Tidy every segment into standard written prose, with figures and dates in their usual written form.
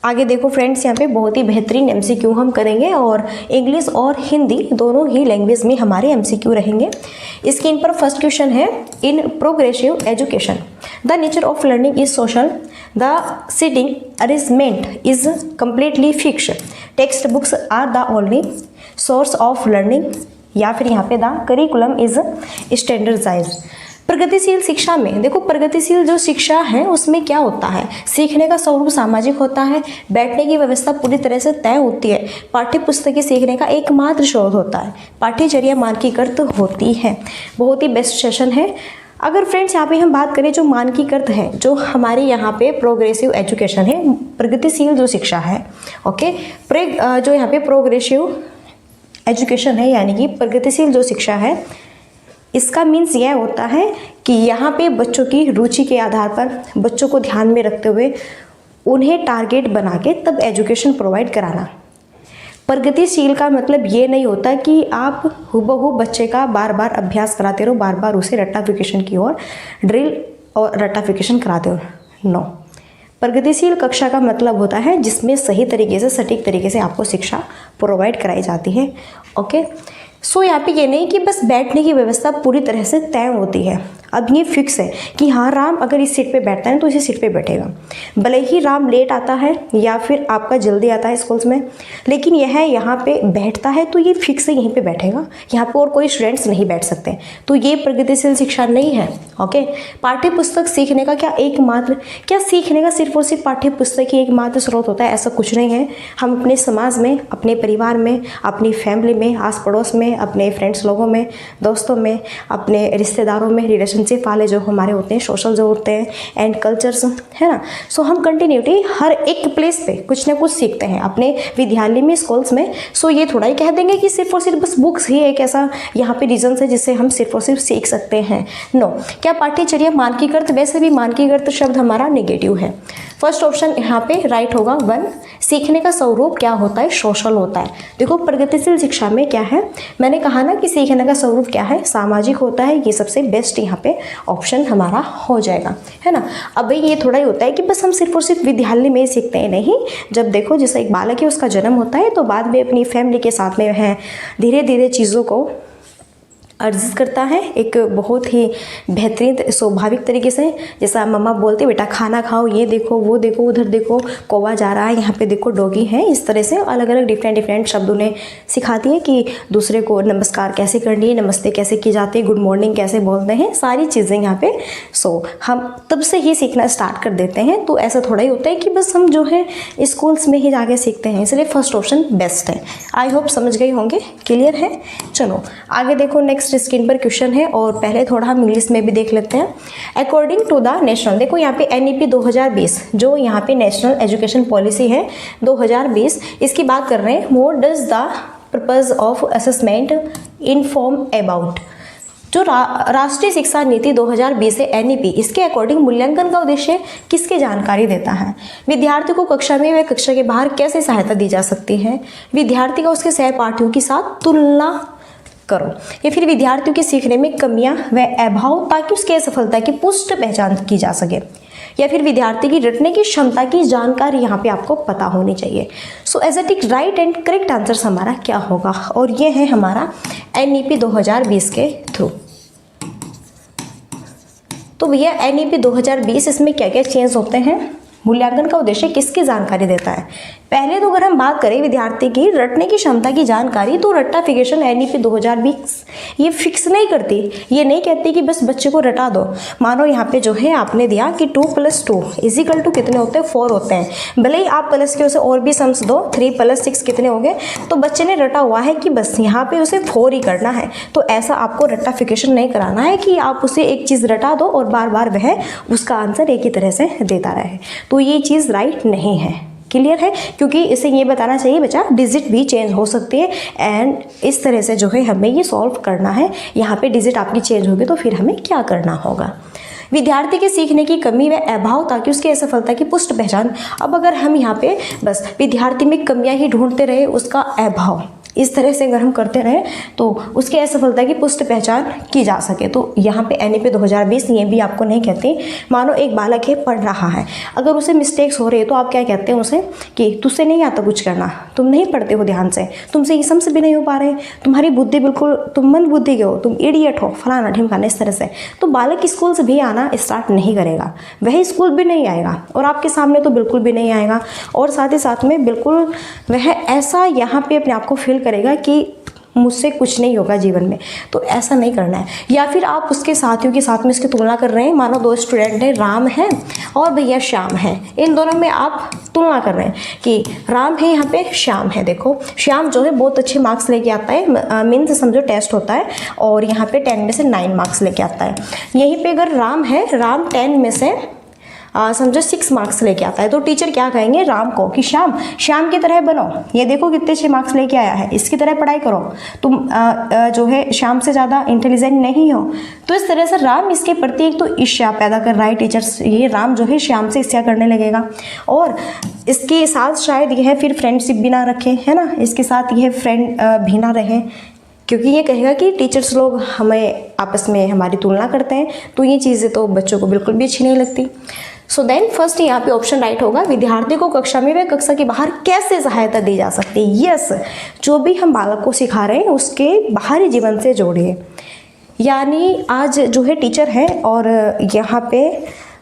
आगे देखो फ्रेंड्स, यहाँ पे बहुत ही बेहतरीन एमसीक्यू हम करेंगे और इंग्लिश और हिंदी दोनों ही लैंग्वेज में हमारे एमसीक्यू रहेंगे। स्क्रीन पर फर्स्ट क्वेश्चन है, in progressive education the nature of learning is social, the seating arrangement is completely fixed, textbooks are the only source of learning, या फिर यहाँ पे द करिकुलम इज स्टैंडर्डाइज्ड। प्रगतिशील शिक्षा में देखो, प्रगतिशील जो शिक्षा है उसमें क्या होता है, सीखने का स्वरूप सामाजिक होता है, बैठने की व्यवस्था पूरी तरह से तय होती है, पाठ्य पुस्तकें सीखने का एकमात्र स्रोत होता है, पाठ्यचर्या मानकीकृत होती है। बहुत ही बेस्ट सेशन है। अगर फ्रेंड्स यहाँ पे हम बात करें जो मानकीकृत है, जो हमारे यहाँ पे प्रोग्रेसिव एजुकेशन है, प्रगतिशील जो शिक्षा है, ओके, जो यहाँ पे प्रोग्रेसिव एजुकेशन है यानी कि प्रगतिशील जो शिक्षा है, इसका मीन्स यह होता है कि यहाँ पे बच्चों की रुचि के आधार पर, बच्चों को ध्यान में रखते हुए उन्हें टारगेट बना के तब एजुकेशन प्रोवाइड कराना। प्रगतिशील का मतलब ये नहीं होता कि आप हूबहू बच्चे का बार बार अभ्यास कराते रहो, बार बार उसे रट्टाफिकेशन की ओर ड्रिल और रट्टाफिकेशन कराते हो। नो, प्रगतिशील कक्षा का मतलब होता है जिसमें सही तरीके से, सटीक तरीके से आपको शिक्षा प्रोवाइड कराई जाती है। ओके, सो यहाँ पे ये नहीं कि बस बैठने की व्यवस्था पूरी तरह से तय होती है। अब ये फिक्स है कि हाँ, राम अगर इस सीट पे बैठता है तो इसी सीट पे बैठेगा, भले ही राम लेट आता है या फिर आपका जल्दी आता है स्कूल्स में, लेकिन यह यहाँ पे बैठता है तो ये फिक्स है, यहीं पे बैठेगा, यहाँ पे और कोई स्टूडेंट्स नहीं बैठ सकते। तो ये प्रगतिशील शिक्षा नहीं है। ओके, पाठ्य पुस्तक सीखने का क्या सीखने का सिर्फ और सिर्फ पाठ्य पुस्तक ही एकमात्र स्रोत होता है? ऐसा कुछ नहीं है। हम अपने समाज में, अपने परिवार में, अपनी फैमिली में, आस पड़ोस में, अपने फ्रेंड्स लोगों में, दोस्तों में, अपने रिश्तेदारों में, रिलेशनशिप वाले जो हमारे होते हैं, सोशल जो होते हैं एंड कल्चर्स, है ना। सो हम कंटिन्यूटी हर एक प्लेस पे कुछ ना कुछ सीखते हैं अपने विद्यालय में, स्कूल्स में। सो ये थोड़ा ही कह देंगे कि सिर्फ और सिर्फ बस बुक्स ही एक ऐसा यहाँ पे रीजन है जिससे हम सिर्फ और सिर्फ सीख सकते हैं। नो, क्या पाठ्यचर्या मानकीकृत? वैसे भी मानकीकृत शब्द हमारा नेगेटिव है। फर्स्ट ऑप्शन यहाँ पे राइट होगा 1। सीखने का स्वरूप क्या होता है? सोशल होता है। देखो, प्रगतिशील शिक्षा में क्या है, मैंने कहा ना कि सीखने का स्वरूप क्या है, सामाजिक होता है। ये सबसे बेस्ट यहाँ पे ऑप्शन हमारा हो जाएगा, है ना। अब ये थोड़ा ही होता है कि बस हम सिर्फ और सिर्फ विद्यालय में ही सीखते हैं, नहीं। जब देखो, जैसे एक बालक है, उसका जन्म होता है तो बाद में अपनी फैमिली के साथ में है धीरे धीरे चीज़ों को अर्जित करता है एक बहुत ही बेहतरीन स्वाभाविक तरीके से। जैसा मम्मा बोलते बेटा खाना खाओ, ये देखो, वो देखो, उधर देखो कौवा जा रहा है, यहाँ पे देखो डॉगी है, इस तरह से अलग अलग डिफरेंट शब्द उन्हें सिखाती है कि दूसरे को नमस्कार कैसे करनी है, नमस्ते कैसे की जाती है, गुड मॉर्निंग कैसे बोलते हैं, सारी चीज़ें यहाँ पे। सो हम तब से ही सीखना स्टार्ट कर देते हैं। तो ऐसा थोड़ा ही होता है कि बस हम जो है स्कूल्स में ही जाके सीखते हैं, इसलिए फर्स्ट ऑप्शन बेस्ट है। आई होप समझ गए होंगे, क्लियर है। चलो आगे देखो, नेक्स्ट स्क्रीन पर क्वेश्चन है और पहले थोड़ा हम इंग्लिश में भी देख लेते हैं। अकॉर्डिंग टू द नेशनल, देखो यहाँ पे NEP 2020 जो यहाँ पे नेशनल एजुकेशन पॉलिसी है 2020, इसकी बात कर रहे हैं। What does the purpose of assessment inform about? जो राष्ट्रीय शिक्षा नीति 2020 है NEP, इसके अकॉर्डिंग मूल्यांकन का उद्देश्य किसकी जानकारी देता है? विद्यार्थी को कक्षा में व कक्षा के बाहर कैसे सहायता दी जा सकती है? विद्यार्थी का उसके सहपाठियों के साथ तुलना करो, या फिर विद्यार्थियों के सीखने में कमियां व अभाव ताकि उसके असफलता की पुष्ट पहचान की जा सके, या फिर विद्यार्थी की रटने की क्षमता की जानकारी यहाँ पे आपको पता होनी चाहिए। So as it right and correct answer हमारा क्या होगा? और ये है हमारा NEP 2020 के थ्रू। तो भैया NEP 2020 इसमें क्या क्या चेंज होते हैं? मूल्यांकन का उद्देश्य किसकी जानकारी देता है? पहले तो अगर हम बात करें विद्यार्थी की रटने की क्षमता की जानकारी, तो रट्टाफिकेशन NEP 2020 ये फिक्स नहीं करती, ये नहीं कहती कि बस बच्चे को रटा दो। मानो यहाँ पे जो है आपने दिया कि 2 + 2 = कितने होते हैं? 4 होते हैं। भले ही आप प्लस के उसे और भी सम्स दो, 3 + 6 कितने हो गए? तो बच्चे ने रटा हुआ है कि बस यहाँ पे उसे 4 ही करना है। तो ऐसा आपको रट्टाफिकेशन नहीं कराना है कि आप उसे एक चीज़ रटा दो और बार बार वह उसका आंसर एक ही तरह से देता रहे। तो ये चीज़ राइट नहीं है, क्लियर है। क्योंकि इसे ये बताना चाहिए बच्चा डिजिट भी चेंज हो सकती है एंड इस तरह से जो है हमें ये सॉल्व करना है। यहाँ पे डिजिट आपकी चेंज होगी तो फिर हमें क्या करना होगा? विद्यार्थी के सीखने की कमी व अभाव ताकि उसकी असफलता की पुष्ट पहचान। अब अगर हम यहाँ पे बस विद्यार्थी में कमियां ही ढूंढते रहे, उसका अभाव, इस तरह से अगर हम करते रहें तो उसकी असफलता की पुष्ट पहचान की जा सके। तो यहाँ पे NEP 2020 ये भी आपको नहीं कहती। मानो एक बालक है, पढ़ रहा है, अगर उसे मिस्टेक्स हो रही है तो आप क्या कहते हैं उसे कि तुझसे नहीं आता कुछ करना, तुम नहीं पढ़ते हो ध्यान से, तुमसे ये सम्स भी नहीं हो पा रहे, तुम्हारी बुद्धि बिल्कुल, तुम मंद बुद्धि के हो, तुम इडियट हो, फलाना ढिमकाना, इस तरह से। तो बालक स्कूल से भी आना स्टार्ट नहीं करेगा, वह स्कूल भी नहीं आएगा और आपके सामने तो बिल्कुल भी नहीं आएगा। और साथ ही साथ में बिल्कुल वह ऐसा यहाँ पे अपने आप को फील करेगा कि मुझसे कुछ नहीं होगा जीवन में। तो ऐसा नहीं करना है। या फिर आप उसके साथियों के साथ में इसकी तुलना कर रहे हैं, मानो 2 स्टूडेंट हैं, राम है और भैया श्याम है, इन दोनों में आप तुलना कर रहे हैं कि राम है, यहाँ पे श्याम है। देखो श्याम जो है बहुत अच्छे मार्क्स लेके आता है, मीन्स समझो टेस्ट होता है, और यहाँ पे 10 में से 9 मार्क्स लेके आता है। यहीं पे अगर राम है, राम 10 में से समझो 6 मार्क्स लेके आता है, तो टीचर क्या कहेंगे राम को कि श्याम की तरह बनो, ये देखो कितने 6 मार्क्स लेके आया है, इसकी तरह पढ़ाई करो, तुम जो है श्याम से ज़्यादा इंटेलिजेंट नहीं हो। तो इस तरह से राम इसके प्रति एक तो ईर्ष्या पैदा कर रहा है टीचर्स, ये राम जो है श्याम से ईर्ष्या करने लगेगा। और इसके साथ शायद यह फिर फ्रेंडशिप भी ना रखे, है ना, इसके साथ यह फ्रेंड भी ना रहे, क्योंकि ये कहेगा कि टीचर्स लोग हमें आपस में हमारी तुलना करते हैं। तो ये चीज़ें तो बच्चों को बिल्कुल भी अच्छी नहीं लगती। सो देन फर्स्ट यहाँ पे ऑप्शन राइट होगा, विद्यार्थी को कक्षा में व कक्षा के बाहर कैसे सहायता दी जा सकती है। यस, जो भी हम बालक को सिखा रहे हैं उसके बाहरी जीवन से जोड़िए। यानी आज जो है टीचर है और यहाँ पे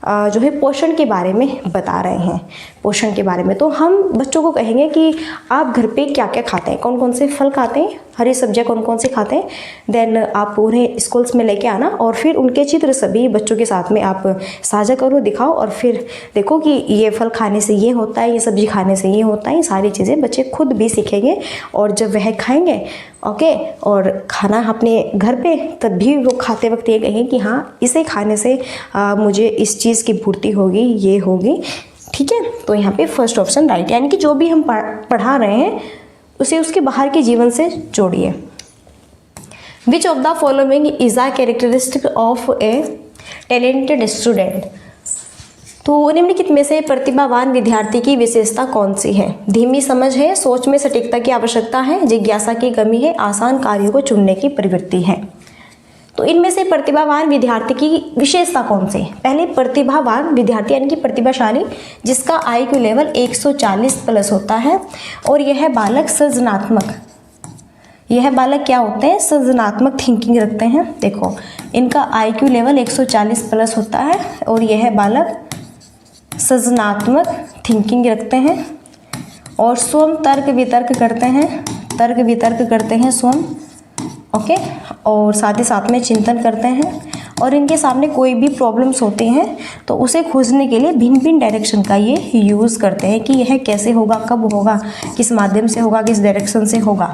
जो है पोषण के बारे में बता रहे हैं, पोषण के बारे में, तो हम बच्चों को कहेंगे कि आप घर पे क्या क्या खाते हैं, कौन कौन से फल खाते हैं, हरी सब्जियां कौन कौन से खाते हैं। देन आप उन्हें स्कूल्स में लेके आना और फिर उनके चित्र सभी बच्चों के साथ में आप साझा करो, दिखाओ, और फिर देखो कि ये फल खाने से ये होता है, ये सब्जी खाने से ये होता है। ये सारी चीज़ें बच्चे खुद भी सीखेंगे और जब वह खाएंगे ओके और खाना अपने घर पे, तब भी वो खाते वक्त ये कहें कि हाँ इसे खाने से मुझे इस चीज़ की पूर्ति होगी, ये होगी। ठीक है, तो यहाँ पे फर्स्ट ऑप्शन राइट, यानी कि जो भी हम पढ़ा रहे हैं उसे उसके बाहर के जीवन से जोड़िए। विच of the following is a characteristic of A talented student. तो निम्नलिखित में से प्रतिभावान विद्यार्थी की विशेषता कौन सी है। धीमी समझ है, सोच में सटीकता की आवश्यकता है, जिज्ञासा की कमी है, आसान कार्यों को चुनने की प्रवृत्ति है। तो इनमें से प्रतिभावान विद्यार्थी की विशेषता कौन सी। पहले प्रतिभावान विद्यार्थी यानी कि प्रतिभाशाली, जिसका IQ लेवल 140 प्लस होता है, और यह बालक सृजनात्मक, यह बालक क्या होते हैं, सृजनात्मक थिंकिंग रखते हैं। देखो इनका IQ लेवल 140 प्लस होता है और यह बालक सृजनात्मक थिंकिंग रखते हैं और स्वयं तर्क वितर्क करते हैं, तर्क वितर्क करते हैं स्वयं, ओके, और साथ ही साथ में चिंतन करते हैं। और इनके सामने कोई भी प्रॉब्लम्स होते हैं तो उसे खोजने के लिए भिन्न भिन्न डायरेक्शन का ये यूज़ करते हैं कि यह कैसे होगा, कब होगा, किस माध्यम से होगा, किस डायरेक्शन से होगा,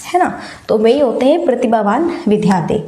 है ना। तो वही होते हैं प्रतिभावान विद्यार्थी।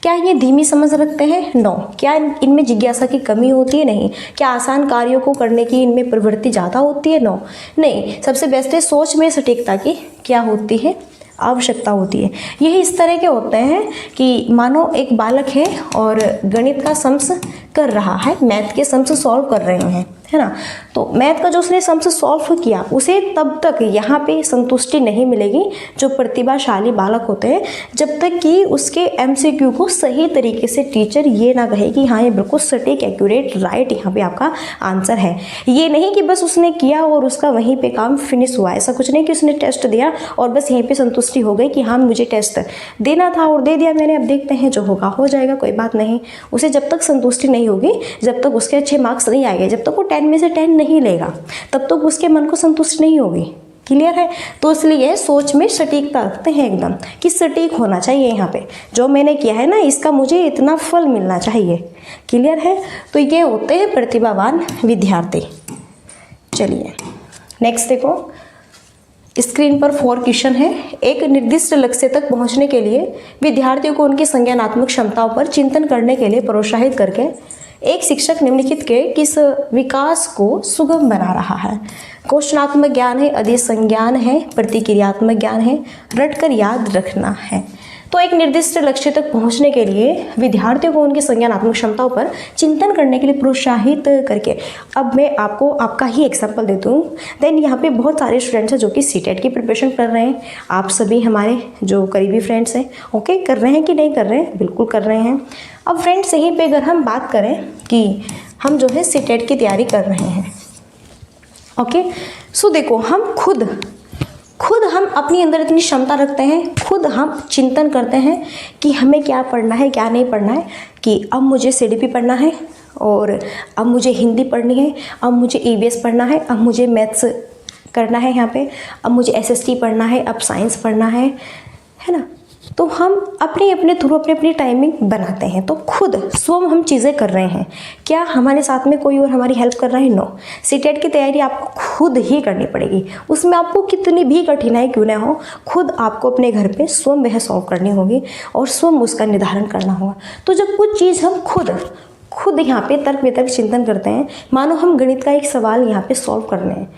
क्या ये धीमी समझ रखते हैं? नो। क्या इनमें जिज्ञासा की कमी होती है? नहीं। क्या आसान कार्यों को करने की इनमें प्रवृत्ति ज़्यादा होती है? नो, नहीं। सबसे बेस्ट है सोच में सटीकता की क्या होती है, आवश्यकता होती है। यही इस तरह के होते हैं कि मानो एक बालक है और गणित का सम्स कर रहा है, मैथ के सम्स सॉल्व कर रहे हैं, है ना। तो मैथ का जो उसने सम्स सॉल्व किया उसे तब तक यहाँ पे संतुष्टि नहीं मिलेगी जो प्रतिभाशाली बालक होते हैं, जब तक कि उसके MCQ को सही तरीके से टीचर ये ना कहे कि हाँ ये बिल्कुल सटीक, एक्यूरेट, राइट यहाँ पे आपका आंसर है। ये नहीं कि बस उसने किया और उसका वहीं पे काम फिनिश हुआ। ऐसा कुछ नहीं कि उसने टेस्ट दिया और बस यहीं पे संतुष्टि हो गई कि हाँ मुझे टेस्ट देना था और दे दिया मैंने, अब देखते हैं जो होगा हो जाएगा, कोई बात नहीं। उसे जब तक संतुष्टि नहीं होगी, जब तक उसके अच्छे मार्क्स नहीं आएंगे, जब तक वो 10 में से 10 नहीं लेगा, तब तक उसके मन को संतुष्टि नहीं होगी। क्लियर है। तो इसलिए सोच में सटीकता रखते हैं एकदम कि सटीक होना चाहिए, यहाँ पे जो मैंने किया है ना इसका मुझे इतना फल मिलना चाहिए। क्लियर है। तो ये होते हैं प्रतिभावान विद्यार्थी। चलिए नेक्स्ट देखो, स्क्रीन पर 4 क्वेश्चन है। एक निर्दिष्ट लक्ष्य तक पहुंचने के लिए विद्यार्थियों को उनकी संज्ञानात्मक क्षमताओं पर चिंतन करने के लिए प्रोत्साहित करके एक शिक्षक निम्नलिखित के किस विकास को सुगम बना रहा है। क्वेश्चनात्मक ज्ञान है, अधिसंज्ञान है, प्रतिक्रियात्मक ज्ञान है, रटकर याद रखना है। तो एक निर्दिष्ट लक्ष्य तक पहुंचने के लिए विद्यार्थियों को उनकी संज्ञानात्मक क्षमताओं पर चिंतन करने के लिए प्रोत्साहित करके, अब मैं आपको आपका ही एग्जाम्पल देती हूँ। देन यहाँ पे बहुत सारे स्टूडेंट्स हैं जो कि सीटेट की प्रिपरेशन कर रहे हैं। आप सभी हमारे जो करीबी फ्रेंड्स हैं, ओके, कर रहे हैं कि नहीं कर रहे हैं? बिल्कुल कर रहे हैं। अब फ्रेंड्स यहीं पे अगर हम बात करें कि हम जो है सीटेट की तैयारी कर रहे हैं, ओके, सो देखो हम खुद हम अपनी अंदर इतनी क्षमता रखते हैं, खुद हम चिंतन करते हैं कि हमें क्या पढ़ना है क्या नहीं पढ़ना है, कि अब मुझे सीडीपी पढ़ना है और अब मुझे हिंदी पढ़नी है, अब मुझे ईवीएस पढ़ना है, अब मुझे मैथ्स करना है यहाँ पे, अब मुझे एसएसटी पढ़ना है, अब साइंस पढ़ना है ना। तो हम अपने अपने थ्रू अपनी टाइमिंग बनाते हैं। तो खुद स्वयं हम चीज़ें कर रहे हैं, क्या हमारे साथ में कोई और हमारी हेल्प कर रहा है? नो। सीटेट की तैयारी आपको खुद ही करनी पड़ेगी, उसमें आपको कितनी भी कठिनाई क्यों ना हो, खुद आपको अपने घर पे स्वयं वह सॉल्व करनी होगी और स्वयं उसका निर्धारण करना होगा। तो जब कुछ चीज़ हम खुद यहाँ पे तर्क वितर्क चिंतन करते हैं, मानो हम गणित का एक सवाल यहाँ पे सॉल्व कर रहे हैं,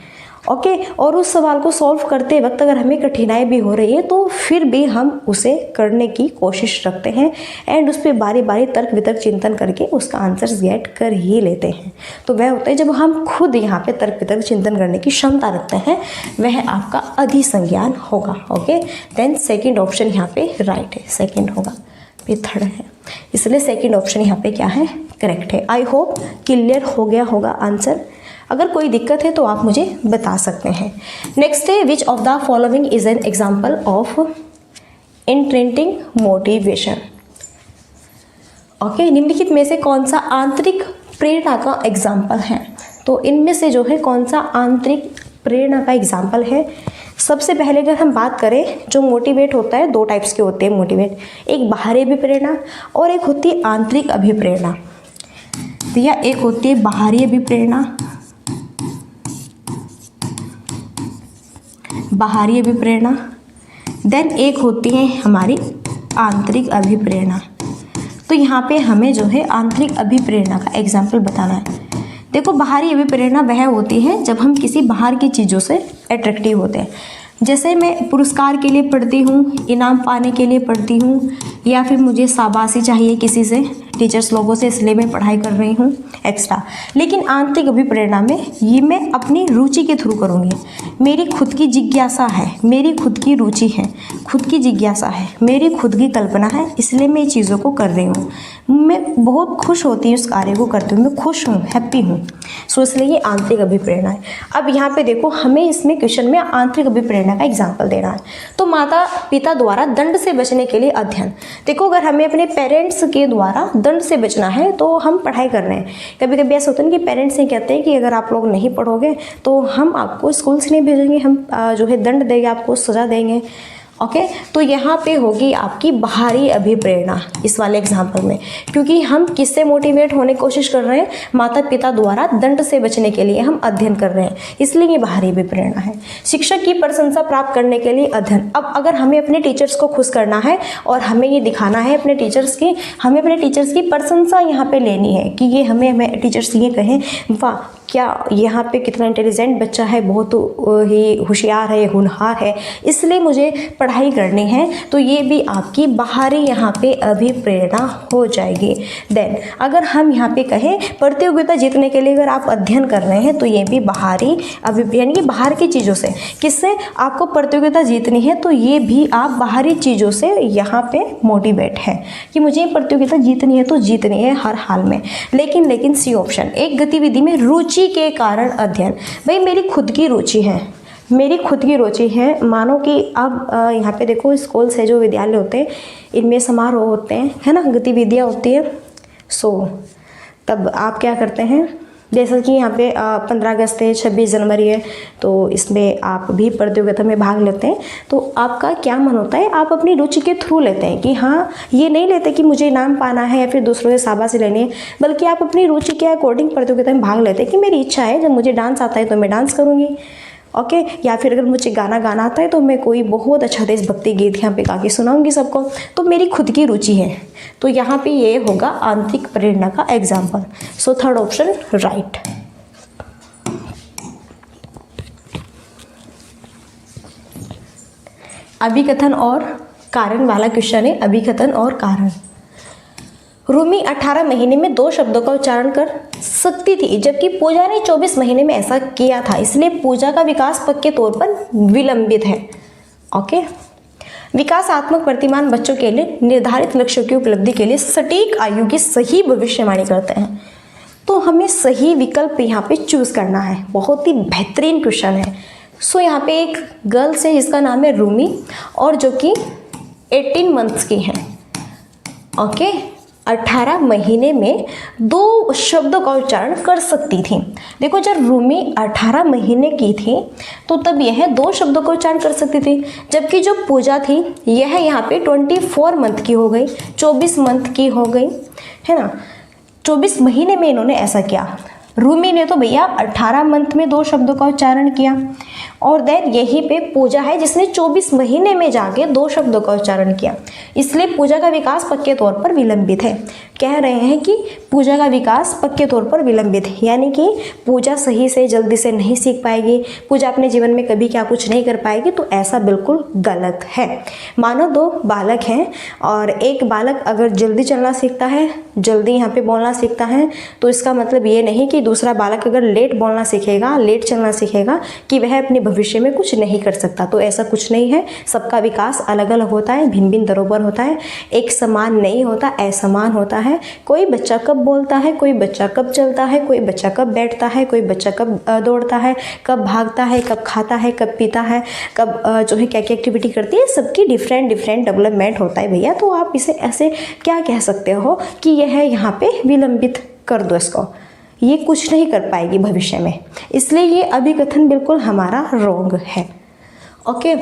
ओके, और उस सवाल को सॉल्व करते वक्त अगर हमें कठिनाई भी हो रही है तो फिर भी हम उसे करने की कोशिश रखते हैं एंड उस पर बारी बारी तर्क वितर्क चिंतन करके उसका आंसर्स गेट कर ही लेते हैं। तो वह होता है जब हम खुद यहाँ पे तर्क वितर्क चिंतन करने की क्षमता रखते हैं, वह आपका अधिसंज्ञान होगा। ओके, देन सेकेंड ऑप्शन यहाँ पे राइट है, सेकेंड होगा, ये थर्ड है, इसलिए सेकेंड ऑप्शन यहाँ पे क्या है? करेक्ट है। आई होप क्लियर हो गया होगा आंसर। अगर कोई दिक्कत है तो आप मुझे बता सकते हैं। नेक्स्ट है, which of the following is an example of intrinsic motivation. Okay, निम्नलिखित में से कौन सा आंतरिक प्रेरणा का एग्जाम्पल है? तो इनमें से जो है कौन सा आंतरिक प्रेरणा का एग्जाम्पल है? सबसे पहले अगर हम बात करें, जो मोटिवेट होता है, दो टाइप्स के होते हैं मोटिवेट, एक बाहरी अभिप्रेरणा और एक होती है आंतरिक अभिप्रेरणा। या एक होती है बाहरी अभिप्रेरणा, बाहरी अभिप्रेरणा, देन एक होती है हमारी आंतरिक अभिप्रेरणा। तो यहाँ पे हमें जो है आंतरिक अभिप्रेरणा का एग्जाम्पल बताना है। देखो, बाहरी अभिप्रेरणा वह होती है जब हम किसी बाहर की चीज़ों से अट्रैक्टिव होते हैं। जैसे मैं पुरस्कार के लिए पढ़ती हूँ, इनाम पाने के लिए पढ़ती हूँ, या फिर मुझे शाबाशी चाहिए किसी से, टीचर्स लोगों से, इसलिए मैं पढ़ाई कर रही हूँ एक्स्ट्रा। लेकिन आंतरिक अभिप्रेरणा में ये मैं अपनी रुचि के थ्रू करूँगी। मेरी खुद की जिज्ञासा है, मेरी खुद की रुचि है, खुद की जिज्ञासा है, मेरी खुद की कल्पना है, इसलिए मैं ये चीज़ों को कर रही हूँ। मैं बहुत खुश होती हूँ उस कार्य को करते हुए, मैं खुश हूँ, हैप्पी हूँ, सो इसलिए ये आंतरिक अभिप्रेरणा है। अब यहाँ पे देखो, हमें इसमें क्वेश्चन में आंतरिक अभिप्रेरणा का एग्जाम्पल देना है। तो माता पिता द्वारा दंड से बचने के लिए अध्ययन। देखो, अगर हमें अपने पेरेंट्स के द्वारा दंड से बचना है तो हम पढ़ाई कर रहे हैं। कभी कभी ऐसा होता है कि पेरेंट्स ये कहते हैं कि अगर आप लोग नहीं पढ़ोगे तो हम आपको स्कूल से नहीं भेजेंगे, हम जो है दंड देंगे, आपको सज़ा देंगे। ओके, तो यहाँ पे होगी आपकी बाहरी अभिप्रेरणा इस वाले एग्जाम्पल में, क्योंकि हम किससे मोटिवेट होने की कोशिश कर रहे हैं? माता पिता द्वारा दंड से बचने के लिए हम अध्ययन कर रहे हैं, इसलिए ये बाहरी अभिप्रेरणा है। शिक्षक की प्रशंसा प्राप्त करने के लिए अध्ययन। अब अगर हमें अपने टीचर्स को खुश करना है और हमें ये दिखाना है अपने टीचर्स की, हमें अपने टीचर्स की प्रशंसा यहाँ पे लेनी है कि ये हमें टीचर्स ये कहें, वाह क्या यहाँ पे कितना इंटेलिजेंट बच्चा है, बहुत ही होशियार है, होनहार है, इसलिए मुझे पढ़ाई करनी है, तो ये भी आपकी बाहरी यहाँ पे अभिप्रेरणा हो जाएगी। देन अगर हम यहाँ पे कहें प्रतियोगिता जीतने के लिए अगर आप अध्ययन कर रहे हैं, तो ये भी बाहरी यानी कि बाहर की चीज़ों से, किससे आपको प्रतियोगिता जीतनी है, तो ये भी आप बाहरी चीज़ों से यहाँ पे मोटिवेट है कि मुझे प्रतियोगिता जीतनी है तो जीतनी है हर हाल में। लेकिन सी ऑप्शन, एक गतिविधि में रुचि के कारण अध्ययन। भाई मेरी खुद की रुचि है, मेरी खुद की रुचि है। मानो कि अब यहाँ पे देखो, स्कूल से जो विद्यालय होते हैं इनमें समारोह होते हैं, है ना, गतिविधियाँ होती है। सो तब आप क्या करते हैं, जैसा कि यहाँ पे 15 अगस्त है, 26 जनवरी है, तो इसमें आप भी प्रतियोगिता में भाग लेते हैं। तो आपका क्या मन होता है, आप अपनी रुचि के थ्रू लेते हैं कि हाँ, ये नहीं लेते कि मुझे इनाम पाना है या फिर दूसरों से शाबाशी लेनी है, बल्कि आप अपनी रुचि के अकॉर्डिंग प्रतियोगिता में भाग लेते हैं कि मेरी इच्छा है, जब मुझे डांस आता है तो मैं डांस करूँगी, ओके, या फिर अगर मुझे गाना गाना आता है तो मैं कोई बहुत अच्छा देशभक्ति गीत यहाँ पे गा के सुनाऊंगी सबको, तो मेरी खुद की रुचि है। तो यहाँ पे ये होगा आंतरिक प्रेरणा का example. So third option right. अभिकथन और कारण वाला क्वेश्चन है, अभिकथन और कारण। रूमी 18 महीने में 2 शब्दों का उच्चारण कर सकती थी, जबकि पूजा ने 24 महीने में ऐसा किया था, इसलिए पूजा का विकास पक्के तौर पर विलंबित है। ओके। विकासात्मक प्रतिमान बच्चों के लिए निर्धारित लक्ष्यों की उपलब्धि के लिए सटीक आयु की सही भविष्यवाणी करते हैं। तो हमें सही विकल्प यहाँ पे चूज करना है। बहुत ही बेहतरीन क्वेश्चन है। सो यहाँ पे एक गर्ल्स है जिसका नाम है रूमी और जो कि 18 मंथ्स की है। ओके। 18 महीने में 2 शब्दों का उच्चारण कर सकती थी। देखो जब रूमी 18 महीने की थी तो तब यह 2 शब्दों का उच्चारण कर सकती थी, जबकि जो पूजा थी यह यहाँ पे 24 मंथ की हो गई, 24 मंथ की हो गई, है ना। 24 महीने में इन्होंने ऐसा किया। रूमी ने तो भैया 18 मंथ में 2 शब्दों का उच्चारण किया और देन यहीं पे पूजा है जिसने 24 महीने में जाके 2 शब्दों का उच्चारण किया, इसलिए पूजा का विकास पक्के तौर पर विलंबित है। कह रहे हैं कि पूजा का विकास पक्के तौर पर विलंबित है, यानी कि पूजा सही से जल्दी से नहीं सीख पाएगी, पूजा अपने जीवन में कभी क्या कुछ नहीं कर पाएगी, तो ऐसा बिल्कुल गलत है। मानो 2 बालक हैं और एक बालक अगर जल्दी चलना सीखता है, जल्दी यहाँ पे बोलना सीखता है, तो इसका मतलब ये नहीं कि दूसरा बालक अगर लेट बोलना सीखेगा, लेट चलना सीखेगा कि वह अपने भविष्य में कुछ नहीं कर सकता। तो ऐसा कुछ नहीं है। सबका विकास अलग अलग होता है, भिन्न भिन्न दरों पर होता है, एक समान नहीं होता, असमान होता है। कोई बच्चा कब बोलता है, कोई बच्चा कब चलता है, कोई बच्चा कब बैठता है, कोई बच्चा कब दौड़ता है, कब भागता है, कब खाता है, कब पीता है, कब जो है क्या क्या एक्टिविटी करती है, सबकी डिफरेंट डिफरेंट डेवलपमेंट होता है भैया। तो आप इसे ऐसे क्या कह सकते हो कि यह यहाँ पे विलंबित कर दो इसको, ये कुछ नहीं कर पाएगी भविष्य में, इसलिए ये अभिकथन बिल्कुल हमारा रॉन्ग है। ओके।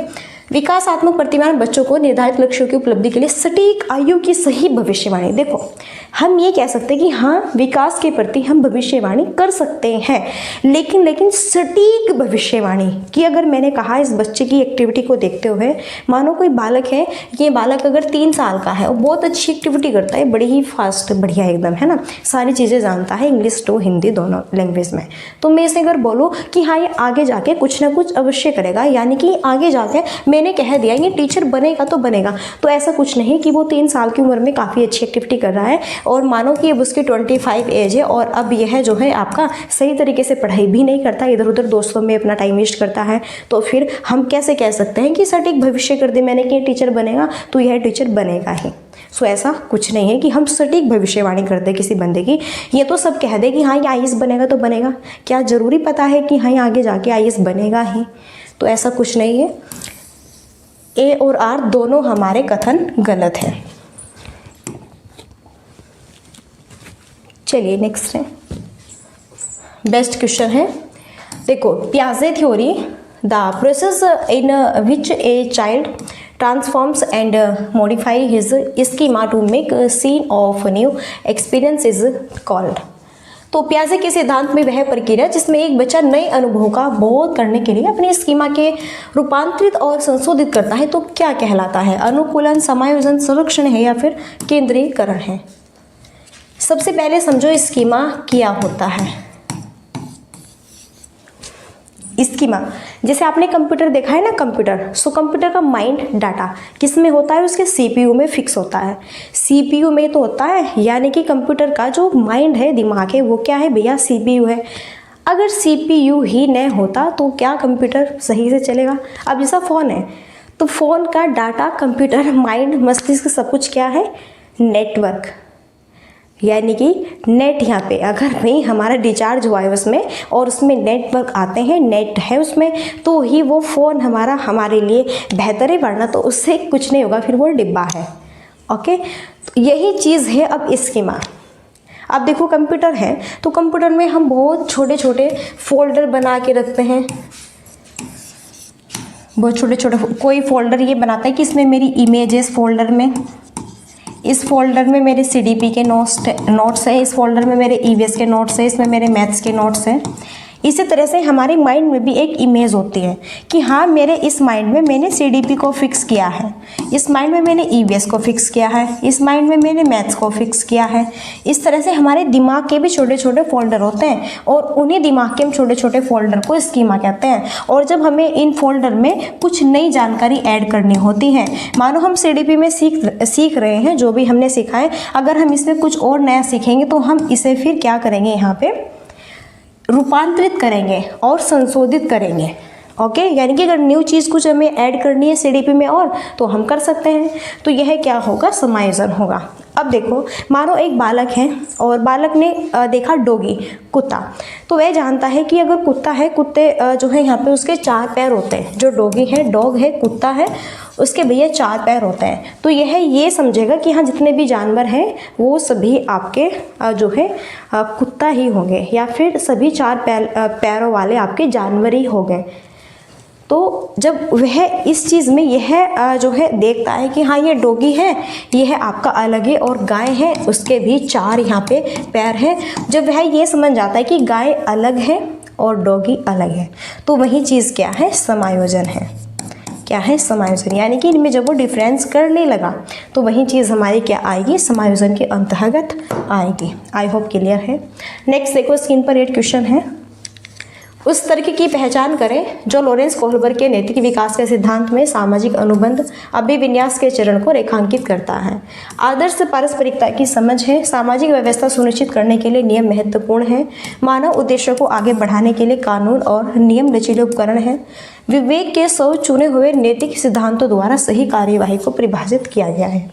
विकासात्मक प्रतिमान बच्चों को निर्धारित लक्ष्यों की उपलब्धि के लिए सटीक आयु की सही भविष्यवाणी। देखो हम ये कह सकते हैं कि हाँ विकास के प्रति हम भविष्यवाणी कर सकते हैं, लेकिन सटीक भविष्यवाणी कि अगर मैंने कहा इस बच्चे की एक्टिविटी को देखते हुए, मानो कोई बालक है, ये बालक अगर 3 साल का है और बहुत अच्छी एक्टिविटी करता है, बड़ी ही फास्ट, बढ़िया एकदम, है ना, सारी चीज़ें जानता है, इंग्लिश टू हिंदी दोनों लैंग्वेज में, तो मैं इसे अगर बोलूँ कि हाँ ये आगे जाके कुछ ना कुछ अवश्य करेगा, यानी कि आगे जाके मैंने कह दिया ये टीचर बनेगा तो बनेगा, तो ऐसा कुछ नहीं कि वो 3 साल की उम्र में काफ़ी अच्छी एक्टिविटी कर रहा है और मानो कि अब उसकी 25 एज है और अब यह जो है आपका सही तरीके से पढ़ाई भी नहीं करता, इधर उधर दोस्तों में अपना टाइम वेस्ट करता है, तो फिर हम कैसे कह सकते हैं कि सटीक भविष्य कर दे मैंने कि टीचर बनेगा तो यह टीचर बनेगा ही। सो ऐसा कुछ नहीं है कि हम सटीक भविष्यवाणी कर दे किसी बंदे की। ये तो सब कह दे कि हाँ ये IAS बनेगा तो बनेगा, क्या ज़रूरी पता है कि हाँ ये आगे जाके IAS बनेगा ही? तो ऐसा कुछ नहीं है। A और R दोनों हमारे कथन गलत हैं। चलिए नेक्स्ट है, बेस्ट क्वेश्चन है। देखो पियाजे theory, the process in which a child transforms and modify his schema to make a scene of new experience is called। तो पियाजे के सिद्धांत में वह प्रक्रिया जिसमें एक बच्चा नए अनुभव का बोध करने के लिए अपने स्कीमा के रूपांतरित और संशोधित करता है, तो क्या कहलाता है? अनुकूलन, समायोजन, संरक्षण है या फिर केंद्रीकरण है? सबसे पहले समझो स्कीमा क्या होता है। स्कीमा जैसे आपने कंप्यूटर देखा है ना, कंप्यूटर, सो कंप्यूटर का माइंड डाटा किस में होता है? उसके CPU में फिक्स होता है। CPU में तो होता है, यानी कि कंप्यूटर का जो माइंड है, दिमाग है, वो क्या है भैया? CPU है। अगर CPU ही न होता तो क्या कंप्यूटर सही से चलेगा? अब जैसा फ़ोन है तो फ़ोन का डाटा, कंप्यूटर, माइंड, मस्तिष्क, सब कुछ क्या है? नेटवर्क, यानी कि नेट। यहाँ पे अगर नहीं हमारा रिचार्ज हुआ है उसमें और उसमें नेटवर्क आते हैं, नेट है उसमें, तो ही वो फ़ोन हमारा हमारे लिए बेहतर है, वरना तो उससे कुछ नहीं होगा, फिर वो डिब्बा है। ओके, तो यही चीज़ है अब स्कीमा। अब देखो कंप्यूटर है तो कंप्यूटर में हम बहुत छोटे छोटे फोल्डर बना के रखते हैं, बहुत छोटे छोटे। कोई फोल्डर ये बनाता है कि इसमें मेरी इमेजेस फोल्डर में, इस फोल्डर में मेरे CDP के नोट्स है, इस फोल्डर में मेरे EVS के नोट्स है, इसमें मेरे मैथ्स के नोट्स हैं, इसी तरह से हमारे माइंड में भी एक इमेज होती है कि हाँ मेरे इस माइंड में मैंने CDP को फिक्स किया है, इस माइंड में मैंने EVS को फिक्स किया है, इस माइंड में मैंने मैथ्स को फिक्स किया है। इस तरह से हमारे दिमाग के भी छोटे छोटे फोल्डर होते हैं और उन्हीं दिमाग के हम छोटे छोटे फोल्डर को स्कीमा कहते हैं। और जब हमें इन फोल्डर में कुछ नई जानकारी ऐड करनी होती है, मानो हम CDP में सीख रहे हैं, जो भी हमने सीखा है, अगर हम इसमें कुछ और नया सीखेंगे तो हम इसे फिर क्या करेंगे, यहाँ पे रूपांतरित करेंगे और संशोधित करेंगे। ओके, यानी कि अगर न्यू चीज़ कुछ हमें ऐड करनी है CDP में और तो हम कर सकते हैं। तो यह क्या होगा, समायोजन होगा। अब देखो, मानो एक बालक है और बालक ने देखा डॉगी, कुत्ता, तो वह जानता है कि अगर कुत्ता है, कुत्ते जो है यहाँ पे उसके 4 पैर होते हैं। जो डॉगी है, डॉग है, कुत्ता है, उसके भैया 4 पैर होते हैं। तो यह ये समझेगा कि हाँ जितने भी जानवर हैं वो सभी आपके जो है कुत्ता ही होंगे, या फिर सभी 4 पैरों वाले आपके जानवर ही हो गए। तो जब वह इस चीज़ में यह जो है देखता है कि हाँ ये डॉगी है, यह आपका अलग है, और गाय है उसके भी 4 यहाँ पे पैर हैं, जब वह ये समझ जाता है कि गाय अलग है और डॉगी अलग है, तो वही चीज़ क्या है, समायोजन है। क्या है, समायोजन। यानी कि इनमें जब वो डिफरेंस करने लगा तो वही चीज़ हमारी क्या आएगी, समायोजन के अंतर्गत आएगी। आई होप क्लियर है। नेक्स्ट देखो, स्क्रीन पर 8 क्वेश्चन है। उस तर्क की पहचान करें जो लॉरेंस कोहलबर्ग के नैतिक विकास के सिद्धांत में सामाजिक अनुबंध अभिविन्यास के चरण को रेखांकित करता है। आदर्श पारस्परिकता की समझ है। सामाजिक व्यवस्था सुनिश्चित करने के लिए नियम महत्वपूर्ण है। मानव उद्देश्यों को आगे बढ़ाने के लिए कानून और नियम लचीले उपकरण हैं। विवेक के 100 चुने हुए नैतिक सिद्धांतों द्वारा सही कार्यवाही को परिभाषित किया गया है।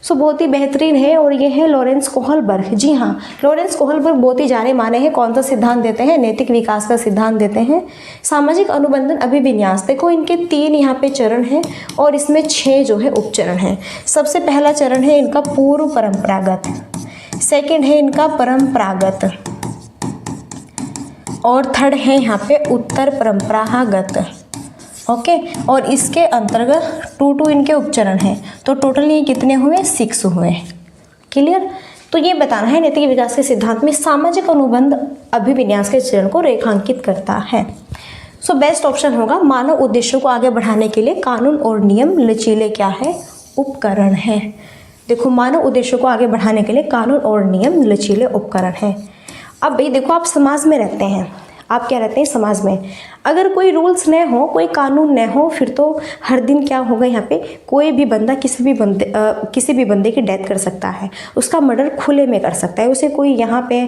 सो बहुत ही बेहतरीन है। और ये है लॉरेंस कोहलबर्ग। जी हाँ, लॉरेंस कोहलबर्ग बहुत ही जाने माने हैं। कौन सा सिद्धांत देते हैं, नैतिक विकास का सिद्धांत देते हैं। सामाजिक अनुबंधन अभिविन्यास, देखो इनके 3 यहाँ पे चरण हैं और इसमें 6 जो है उपचरण हैं। सबसे पहला चरण है इनका पूर्व परंपरागत, सेकंड है इनका परंपरागत, और थर्ड है यहाँ पे उत्तर परंपरागत। ओके, और इसके अंतर्गत 2 इनके उपचरण हैं। तो टोटल ये कितने हुए, 6 हुए। क्लियर। तो ये बताना है नैतिक विकास के सिद्धांत में सामाजिक अनुबंध अभिविन्यास के चरण को रेखांकित करता है। सो बेस्ट ऑप्शन होगा, मानव उद्देश्यों को आगे बढ़ाने के लिए कानून और नियम लचीले क्या है, उपकरण है। देखो, मानव उद्देश्यों को आगे बढ़ाने के लिए कानून और नियम लचीले उपकरण है। अब भाई देखो, आप समाज में रहते हैं, आप क्या रहते हैं, समाज में। अगर कोई रूल्स न हो, कोई कानून न हो, फिर तो हर दिन क्या होगा, यहाँ पे कोई भी बंदा किसी भी बंदे की डेथ कर सकता है, उसका मर्डर खुले में कर सकता है। उसे कोई यहाँ पे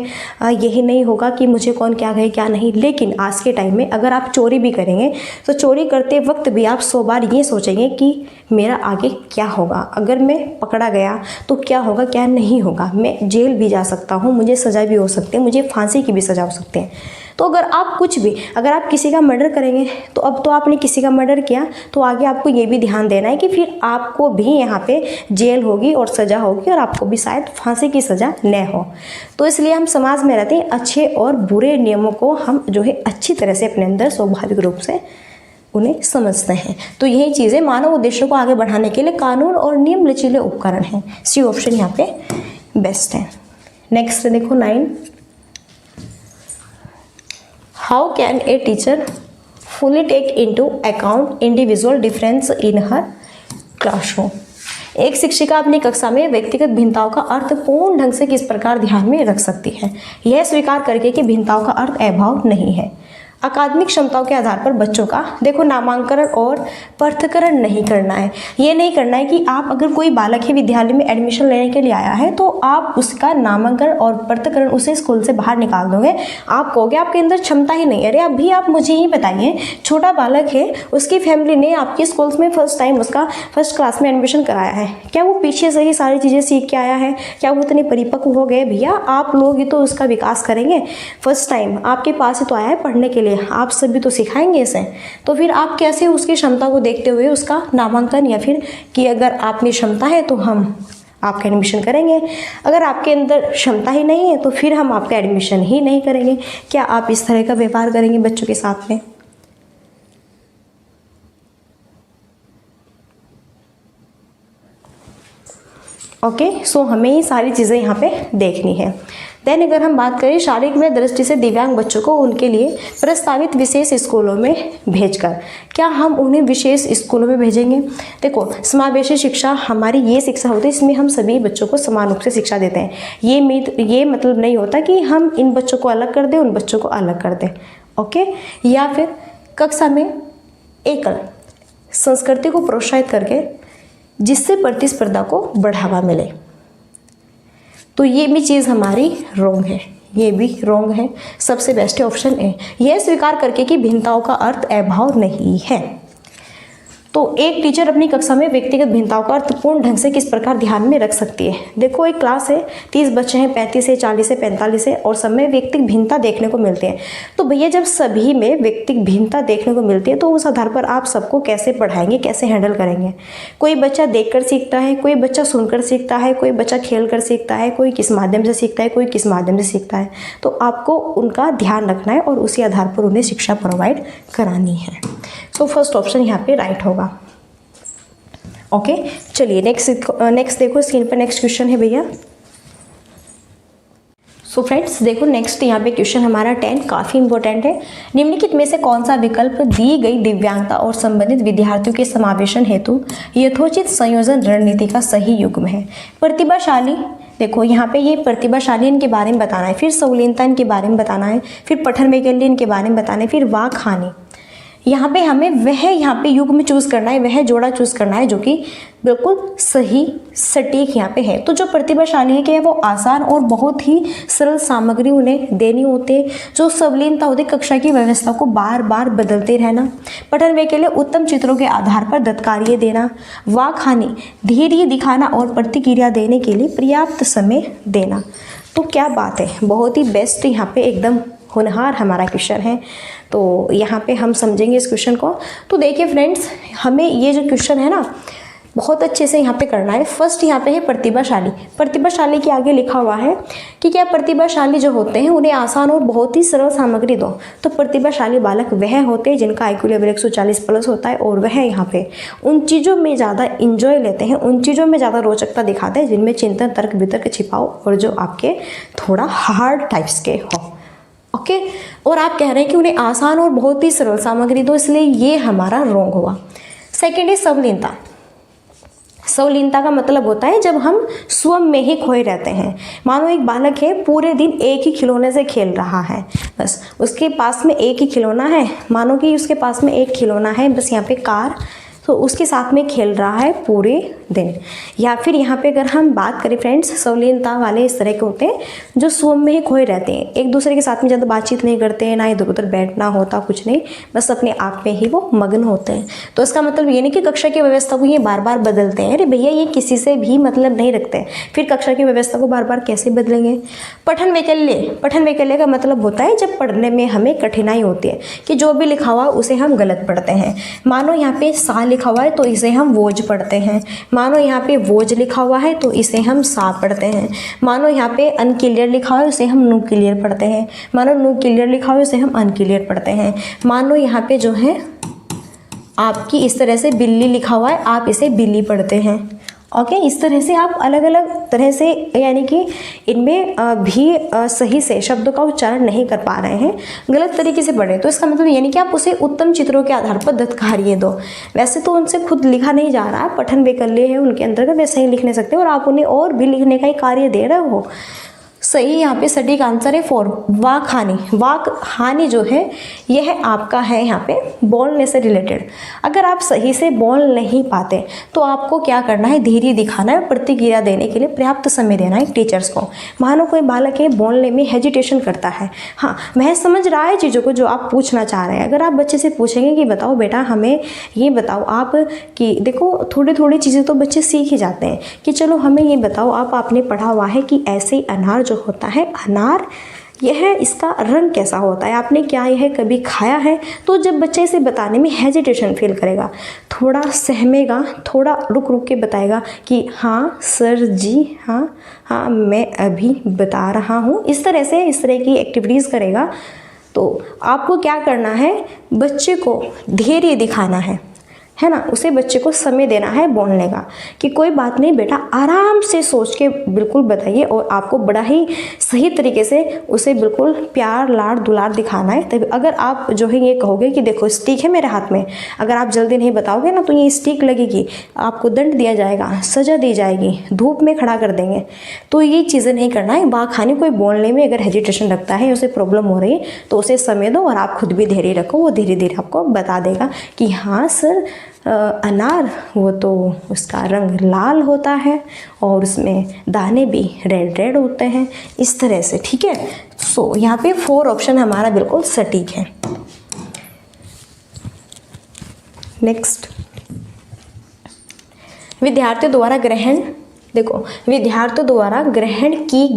यही नहीं होगा कि मुझे कौन क्या कहे क्या नहीं। लेकिन आज के टाइम में अगर आप चोरी भी करेंगे तो चोरी करते वक्त भी आप 100 बार ये सोचेंगे कि मेरा आगे क्या होगा, अगर मैं पकड़ा गया तो क्या होगा क्या नहीं होगा, मैं जेल भी जा सकता हूँ, मुझे सज़ा भी हो सकती है, मुझे फांसी की भी सज़ा हो सकती है। तो अगर आप किसी का मर्डर करेंगे तो अब तो आपने किसी का मर्डर किया, तो आगे आपको ये भी ध्यान देना है कि फिर आपको भी यहाँ पे जेल होगी और सज़ा होगी, और आपको भी शायद फांसी की सज़ा न हो। तो इसलिए हम समाज में रहते हैं, अच्छे और बुरे नियमों को हम जो है अच्छी तरह से अपने अंदर स्वाभाविक रूप से उन्हें समझते हैं। तो यही चीज़ें मानव उद्देश्यों को आगे बढ़ाने के लिए कानून और नियम लचीले उपकरण हैं। सी ऑप्शन यहाँ पे बेस्ट है। नेक्स्ट देखो 9, how can a teacher fully take into account individual difference in her classroom। एक शिक्षिका अपनी कक्षा में व्यक्तिगत भिन्नताओं का अर्थ पूर्ण ढंग से किस प्रकार ध्यान में रख सकती है, यह स्वीकार करके कि भिन्नताओं का अर्थ अभाव नहीं है। अकादमिक क्षमताओं के आधार पर बच्चों का देखो नामांकन और पृथक्करण नहीं करना है। ये नहीं करना है कि आप अगर कोई बालक है विद्यालय में एडमिशन लेने के लिए आया है तो आप उसका नामांकन और पृथक्करण उसे स्कूल से बाहर निकाल दोगे। आप कहोगे आपके अंदर क्षमता ही नहीं है। अरे अभी आप मुझे ही बताइए, छोटा बालक है, उसकी फैमिली ने आपके स्कूल में फर्स्ट टाइम उसका फर्स्ट क्लास में एडमिशन कराया है, क्या वो पीछे से ही सारी चीज़ें सीख के आया है? क्या वो इतने परिपक्व हो गए? भैया आप लोग ही तो उसका विकास करेंगे। फर्स्ट टाइम आपके पास ही तो आया है पढ़ने के लिए, आप सभी तो सिखाएंगे इसे। तो फिर आप कैसे उसकी क्षमता को देखते हुए उसका नामांकन या फिर कि अगर आप में क्षमता है तो हम आपका एडमिशन करेंगे, अगर आपके अंदर क्षमता ही नहीं है तो फिर हम आपका एडमिशन ही नहीं करेंगे। क्या आप इस तरह का व्यवहार करेंगे बच्चों के साथ में? ओके, सो हमें ये सारी चीज़ें यहाँ पे देखनी है। देन अगर हम बात करें शारीरिक में दृष्टि से दिव्यांग बच्चों को उनके लिए प्रस्तावित विशेष स्कूलों में भेजकर, क्या हम उन्हें विशेष स्कूलों में भेजेंगे? देखो, समावेशी शिक्षा हमारी ये शिक्षा होती है, इसमें हम सभी बच्चों को समान रूप से शिक्षा देते हैं। ये मतलब नहीं होता कि हम इन बच्चों को अलग कर दें, उन बच्चों को अलग कर दें। ओके, या फिर कक्षा में एकल संस्कृति को प्रोत्साहित करके जिससे प्रतिस्पर्धा को बढ़ावा मिले, तो ये भी चीज़ हमारी रॉन्ग है, ये भी रॉन्ग है। सबसे बेस्ट ऑप्शन है यह स्वीकार करके कि भिन्नताओं का अर्थ अभाव नहीं है। तो एक टीचर अपनी कक्षा में व्यक्तिगत भिन्नताओं का अर्थपूर्ण ढंग से किस प्रकार ध्यान में रख सकती है? देखो, एक क्लास है, 30 बच्चे हैं, 35 है, 40 है, 45 है, और सब में व्यक्तिगत भिन्नता देखने को मिलते हैं। तो भैया जब सभी में व्यक्तिगत भिन्नता देखने को मिलती है तो उस आधार पर आप सबको कैसे पढ़ाएंगे, कैसे हैंडल करेंगे? कोई बच्चा देखकर सीखता है, कोई बच्चा सुनकर सीखता है, कोई बच्चा खेलकर सीखता है, कोई किस माध्यम से सीखता है, कोई किस माध्यम से सीखता है। तो आपको उनका ध्यान रखना है और उसी आधार पर उन्हें शिक्षा प्रोवाइड करानी है। सो फर्स्ट ऑप्शन यहाँ पे राइट होगा। ओके, चलिए नेक्स्ट देखो स्क्रीन पर नेक्स्ट क्वेश्चन है भैया। सो फ्रेंड्स देखो, नेक्स्ट यहाँ पे क्वेश्चन हमारा 10 काफ़ी इंपॉर्टेंट है। निम्नलिखित में से कौन सा विकल्प दी गई दिव्यांगता और संबंधित विद्यार्थियों के समावेशन हेतु यथोचित संयोजन रणनीति का सही युग्म है? प्रतिभाशाली, देखो यहाँ पे ये प्रतिभाशाली इनके बारे में बताना है, फिर संलग्नता इनके बारे में बताना है, फिर पठन वैकल्य इनके बारे में बताना है, फिर वाक हानि। यहाँ पे हमें वह यहाँ पे युग्म चूज़ करना है, वह जोड़ा चूज़ करना है जो कि बिल्कुल सही सटीक यहाँ पे है। तो जो प्रतिभाशाली है कि वो आसान और बहुत ही सरल सामग्री उन्हें देनी होती है। जो संलग्नता होती है, कक्षा की व्यवस्था को बार बार बदलते रहना। पठन वैकल्य उत्तम चित्रों के आधार पर दत्तकार्य देना। वाक हानि धीरे दिखाना और प्रतिक्रिया देने के लिए पर्याप्त समय देना। तो क्या बात है, बहुत ही बेस्ट यहाँ पे एकदम होनहार हमारा क्वेश्चन है। तो यहाँ पे हम समझेंगे इस क्वेश्चन को। तो देखिए फ्रेंड्स, हमें ये जो क्वेश्चन है ना बहुत अच्छे से यहाँ पे करना है। फर्स्ट यहाँ पे है प्रतिभाशाली। प्रतिभाशाली के आगे लिखा हुआ है कि क्या प्रतिभाशाली जो होते हैं उन्हें आसान और बहुत ही सरल सामग्री दो। तो प्रतिभाशाली बालक वह होते हैं जिनका IQ लेवल 140 प्लस होता है और वह यहाँ पे उन चीज़ों में ज़्यादा इंजॉय लेते हैं, उन चीज़ों में ज़्यादा रोचकता दिखाते हैं जिनमें चिंतन, तर्क वितर्क छिपाओ और जो आपके थोड़ा हार्ड टाइप्स के हो। ओके, और आप कह रहे हैं कि उन्हें आसान और बहुत ही सरल सामग्री दो, इसलिए ये हमारा रॉन्ग हुआ। सेकेंड है संलग्नता। संलग्नता का मतलब होता है जब हम स्वयं में ही खोए रहते हैं। मानो एक बालक है, पूरे दिन एक ही खिलौने से खेल रहा है, बस उसके पास में एक ही खिलौना है। मानो कि उसके पास में एक खिलौना है, बस यहाँ पे कार, तो उसके साथ में खेल रहा है पूरे दिन। या फिर यहाँ पे अगर हम बात करें फ्रेंड्स, संलग्नता वाले इस तरह के होते हैं जो स्वयं में ही खोए रहते हैं, एक दूसरे के साथ में ज़्यादा बातचीत नहीं करते हैं, ना इधर उधर बैठना होता, कुछ नहीं, बस अपने आप में ही वो मग्न होते हैं। तो इसका मतलब ये नहीं कि कक्षा की व्यवस्था को ये बार बार बदलते हैं। अरे भैया, ये किसी से भी मतलब नहीं रखते, फिर कक्षा की व्यवस्था को बार बार कैसे बदलेंगे? पठन वैकल्य। पठन वैकल्य का मतलब होता है जब पढ़ने में हमें कठिनाई होती है कि जो भी लिखा हुआ उसे हम गलत पढ़ते हैं। मानो यहाँ पे सा लिखा हुआ है तो इसे हम वोज पढ़ते हैं। मानो यहाँ पे वोज लिखा हुआ है तो इसे हम सा पढ़ते हैं। मानो यहाँ पे अनक्लियर लिखा हुआ है उसे हम नु क्लियर पढ़ते हैं। मानो नु क्लियर लिखा हुआ है उसे हम अनक्लियर पढ़ते हैं। मानो यहाँ पे जो है आपकी इस तरह से बिल्ली लिखा हुआ है, आप इसे बिल्ली पढ़ते हैं। ओके, इस तरह से आप अलग अलग तरह से, यानी कि इनमें भी सही से शब्दों का उच्चारण नहीं कर पा रहे हैं, गलत तरीके से पढ़े। तो इसका मतलब यानी कि आप उसे उत्तम चित्रों के आधार पर दत्तकार्य दो। वैसे तो उनसे खुद लिखा नहीं जा रहा, पठन वैकल्य है उनके अंतर्गत, वैसे ही लिख नहीं सकते और आप उन्हें और भी लिखने का ही कार्य दे रहे हो। सही यहाँ पे सटीक आंसर है 4, वाक हानि। वाक हानि जो है यह आपका है यहाँ पे बोलने से रिलेटेड। अगर आप सही से बोल नहीं पाते तो आपको क्या करना है, धैर्य दिखाना है, प्रतिक्रिया देने के लिए पर्याप्त समय देना है टीचर्स को। मानो कोई बालक है बोलने में हेजिटेशन करता है, हाँ वह समझ रहा है चीज़ों को जो आप पूछना चाह रहे हैं। अगर आप बच्चे से पूछेंगे कि बताओ बेटा हमें ये बताओ आप, कि देखो थोड़ी थोड़ी चीज़ें तो बच्चे सीख ही जाते हैं कि चलो हमें ये बताओ आप, आपने पढ़ा हुआ है कि ऐसे ही अनार जो होता है, अनार यह इसका रंग कैसा होता है, आपने क्या यह कभी खाया है? तो जब बच्चे इसे बताने में हेजिटेशन फील करेगा, थोड़ा सहमेगा, थोड़ा रुक रुक के बताएगा कि हाँ सर जी, हाँ मैं अभी बता रहा हूँ, इस तरह की एक्टिविटीज़ करेगा। तो आपको क्या करना है, बच्चे को धैर्य दिखाना है, है ना, उसे बच्चे को समय देना है बोलने का कि कोई बात नहीं बेटा, आराम से सोच के बिल्कुल बताइए, और आपको बड़ा ही सही तरीके से उसे बिल्कुल प्यार लाड़ दुलार दिखाना है। तभी अगर आप जो है ये कहोगे कि देखो स्टिक है मेरे हाथ में, अगर आप जल्दी नहीं बताओगे ना तो ये स्टिक लगेगी, आपको दंड दिया जाएगा, सजा दी जाएगी, धूप में खड़ा कर देंगे, तो ये चीज़ें नहीं करना है। बाखानी कोई बोलने में अगर हेजिटेशन रखता है, उसे प्रॉब्लम हो रही है, तो उसे समय दो और आप खुद भी धैर्य रखो, वो धीरे धीरे आपको बता देगा कि हाँ सर अनार वो तो उसका रंग लाल होता है और उसमें दाने भी रेड रेड होते हैं, इस तरह से। ठीक है, सो यहाँ पे 4 ऑप्शन हमारा बिल्कुल सटीक है। नेक्स्ट, विद्यार्थियों द्वारा ग्रहण, देखो विद्यार्थियों द्वारा ग्रहण की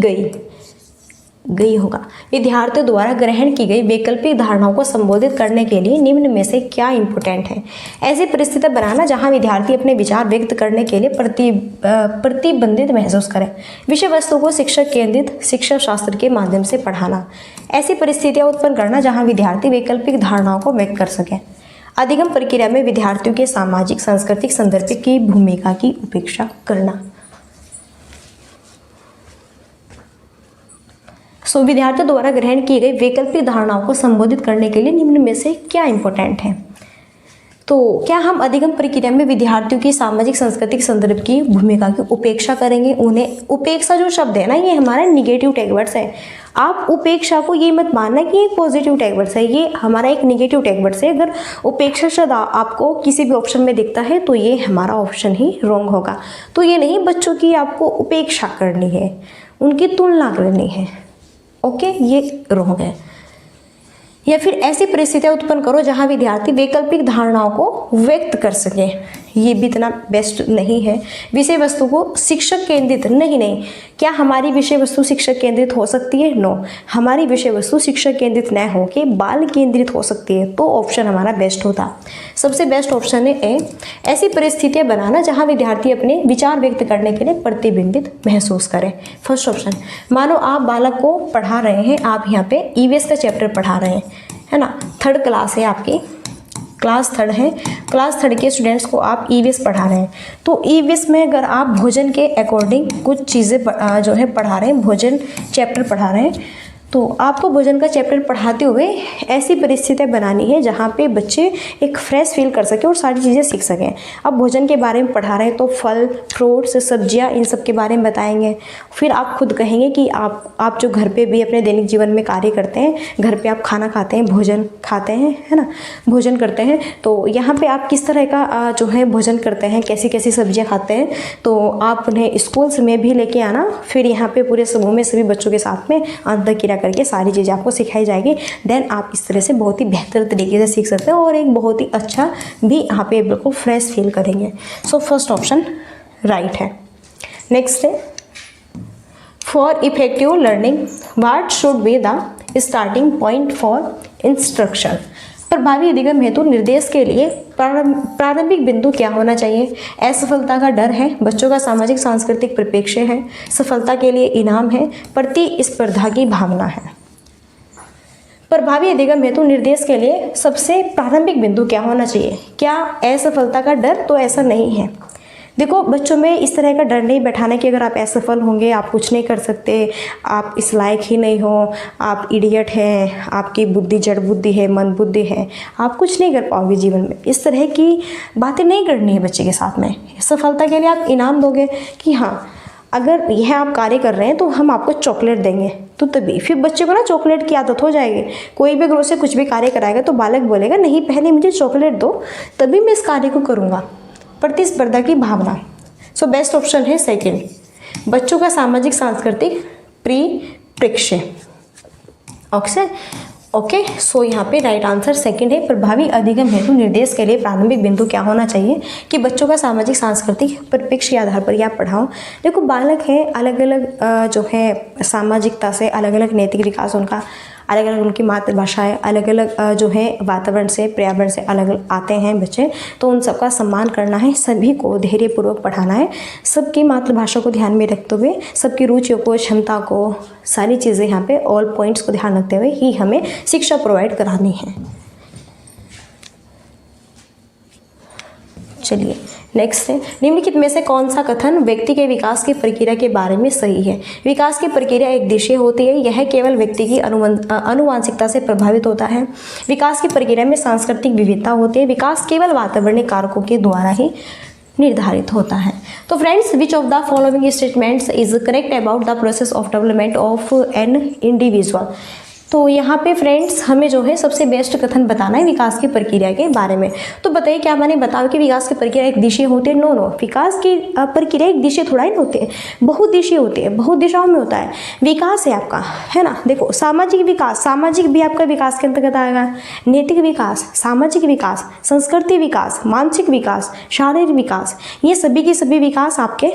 गई होगा, विद्यार्थियों द्वारा ग्रहण की गई वैकल्पिक धारणाओं को संबोधित करने के लिए निम्न में से क्या इंपॉर्टेंट है। ऐसी परिस्थिति बनाना जहां विद्यार्थी अपने विचार व्यक्त करने के लिए प्रतिबंधित महसूस करें। विषय वस्तु को शिक्षक केंद्रित शिक्षा शास्त्र के माध्यम से पढ़ाना। ऐसी परिस्थितियां उत्पन्न करना जहां विद्यार्थी वैकल्पिक धारणाओं को व्यक्त कर सकें। अधिगम प्रक्रिया में विद्यार्थियों के सामाजिक सांस्कृतिक संदर्भ की भूमिका की उपेक्षा करना। सो विद्यार्थियों द्वारा ग्रहण की गई वैकल्पिक धारणाओं को संबोधित करने के लिए निम्न में से क्या इंपॉर्टेंट है। तो क्या हम अधिगम प्रक्रिया में विद्यार्थियों की सामाजिक सांस्कृतिक संदर्भ की भूमिका की उपेक्षा करेंगे। उन्हें, उपेक्षा जो शब्द है ना, ये हमारा निगेटिव टैग वर्ड्स है। आप उपेक्षा को ये मत मानना कि एक पॉजिटिव टैग वर्ड्स है, ये हमारा एक निगेटिव टैग वर्ड्स है। अगर उपेक्षा शब्द आपको किसी भी ऑप्शन में दिखता है तो ये हमारा ऑप्शन ही रॉन्ग होगा। तो ये नहीं बच्चों की आपको उपेक्षा करनी है, उनकी तुलना करनी है, ओके, ये रॉन्ग है। या फिर ऐसी परिस्थितियां उत्पन्न करो जहां विद्यार्थी वैकल्पिक धारणाओं को व्यक्त कर सके, ये भी इतना बेस्ट नहीं है। विषय वस्तु को शिक्षक केंद्रित नहीं, क्या हमारी विषय वस्तु शिक्षक केंद्रित हो सकती है? नो, हमारी विषय वस्तु शिक्षक केंद्रित न हो के बाल केंद्रित हो सकती है, तो ऑप्शन हमारा बेस्ट होता। सबसे बेस्ट ऑप्शन है ए, ऐसी परिस्थितियां बनाना जहां विद्यार्थी अपने विचार व्यक्त करने के लिए प्रतिबिंबित महसूस करें। फर्स्ट ऑप्शन, मानो आप बालक को पढ़ा रहे हैं, आप यहाँ पे ईवीएस का चैप्टर पढ़ा रहे हैं, है ना, 3rd क्लास है आपकी, क्लास 3rd है, क्लास 3rd के स्टूडेंट्स को आप ईवीएस पढ़ा रहे हैं। तो ईवीएस में अगर आप भोजन के अकॉर्डिंग कुछ चीज़ें जो है पढ़ा रहे हैं, भोजन चैप्टर पढ़ा रहे हैं, तो आपको भोजन का चैप्टर पढ़ाते हुए ऐसी परिस्थितियाँ बनानी है जहाँ पे बच्चे एक फ्रेश फील कर सकें और सारी चीज़ें सीख सकें। अब भोजन के बारे में पढ़ा रहे हैं तो फल, फ्रूट्स, सब्जियाँ, इन सब के बारे में बताएंगे। फिर आप खुद कहेंगे कि आप जो घर पे भी अपने दैनिक जीवन में कार्य करते हैं, घर पे आप खाना खाते हैं, भोजन खाते हैं, है ना, भोजन करते हैं, तो यहाँ पे आप किस तरह का जो है भोजन करते हैं, कैसी कैसी सब्जियाँ खाते हैं, तो आप उन्हें स्कूल्स में भी लेके आना। फिर यहाँ पे पूरे समूह में सभी बच्चों के साथ में अंतःक्रिया करके सारी चीज़ें आपको सिखाई जाएगी। देन आप इस तरह से बहुत ही बेहतर तरीके से सीख सकते हैं और एक बहुत ही अच्छा भी यहाँ पे बिल्कुल फ्रेश फील करेंगे। सो फर्स्ट ऑप्शन राइट है। नेक्स्ट है, for effective learning what should be the starting point for instruction. प्रभावी अधिगम हेतु निर्देश के लिए प्रारंभिक बिंदु क्या होना चाहिए। असफलता का डर है, बच्चों का सामाजिक सांस्कृतिक परिप्रेक्ष्य है, सफलता के लिए इनाम है, प्रतिस्पर्धा की भावना है। प्रभावी अधिगम हेतु निर्देश के लिए सबसे प्रारंभिक बिंदु क्या होना चाहिए। क्या असफलता का डर? तो ऐसा नहीं है। देखो, बच्चों में इस तरह का डर नहीं बैठाना कि अगर आप असफल होंगे आप कुछ नहीं कर सकते, आप इस लायक ही नहीं हो, आप इडियट हैं, आपकी बुद्धि जड़ बुद्धि है, मन बुद्धि है, आप कुछ नहीं कर पाओगे जीवन में। इस तरह की बातें नहीं करनी है बच्चे के साथ में। सफलता के लिए आप इनाम दोगे कि हाँ अगर यह आप कार्य कर रहे हैं तो हम आपको चॉकलेट देंगे, तो तभी फिर बच्चे को ना चॉकलेट की आदत हो जाएगी। कोई भी अगर उसे कुछ भी कार्य कराएगा तो बालक बोलेगा नहीं पहले मुझे चॉकलेट दो तभी मैं इस कार्य को करूँगा। प्रतिस्पर्धा की भावना। सो बेस्ट ऑप्शन है सेकंड, बच्चों का सामाजिक सांस्कृतिक परिप्रेक्ष्य। ओके, सो यहाँ पे राइट आंसर सेकंड है। प्रभावी अधिगम हेतु निर्देश के लिए प्रारंभिक बिंदु क्या होना चाहिए कि बच्चों का सामाजिक सांस्कृतिक परिप्रेक्ष्य के आधार पर आप पढ़ाओ। देखो, बालक है अलग अलग जो है सामाजिकता से, अलग अलग नैतिक विकास उनका, अलग अलग उनकी मातृभाषा है, अलग अलग जो है वातावरण से, पर्यावरण से अलग अलग आते हैं बच्चे, तो उन सबका सम्मान करना है, सभी को धैर्यपूर्वक पढ़ाना है, सबकी मातृभाषा को ध्यान में रखते हुए, सबकी रुचियों को, क्षमता को, सारी चीज़ें यहाँ पे ऑल पॉइंट्स को ध्यान रखते हुए ही हमें शिक्षा प्रोवाइड करानी है। चलिए नेक्स्ट है, निम्नलिखित में से कौन सा कथन व्यक्ति के विकास की प्रक्रिया के बारे में सही है? विकास की प्रक्रिया एक दिशा होती है, यह केवल व्यक्ति की आनुवंशिकता से प्रभावित होता है। विकास की प्रक्रिया में सांस्कृतिक विविधता होती है। विकास केवल वातावरणीय कारकों के द्वारा ही निर्धारित होता है। तो friends, which of the following statements is correct about the process of development of an individual? तो यहाँ पे फ्रेंड्स हमें जो है सबसे बेस्ट कथन बताना है विकास की प्रक्रिया के बारे में। तो बताइए, क्या मैंने बताया कि विकास की प्रक्रिया एक दिशा होती है? नो, विकास की प्रक्रिया एक दिशा थोड़ा ही होती है, बहुदिशीय होती है, बहुत दिशाओं में होता है। विकास है आपका, है ना। देखो, सामाजिक विकास, सामाजिक भी आपका विकास के अंतर्गत आएगा। नैतिक विकास, सामाजिक विकास, संस्कृति विकास, मानसिक विकास, शारीरिक विकास, ये सभी के सभी विकास आपके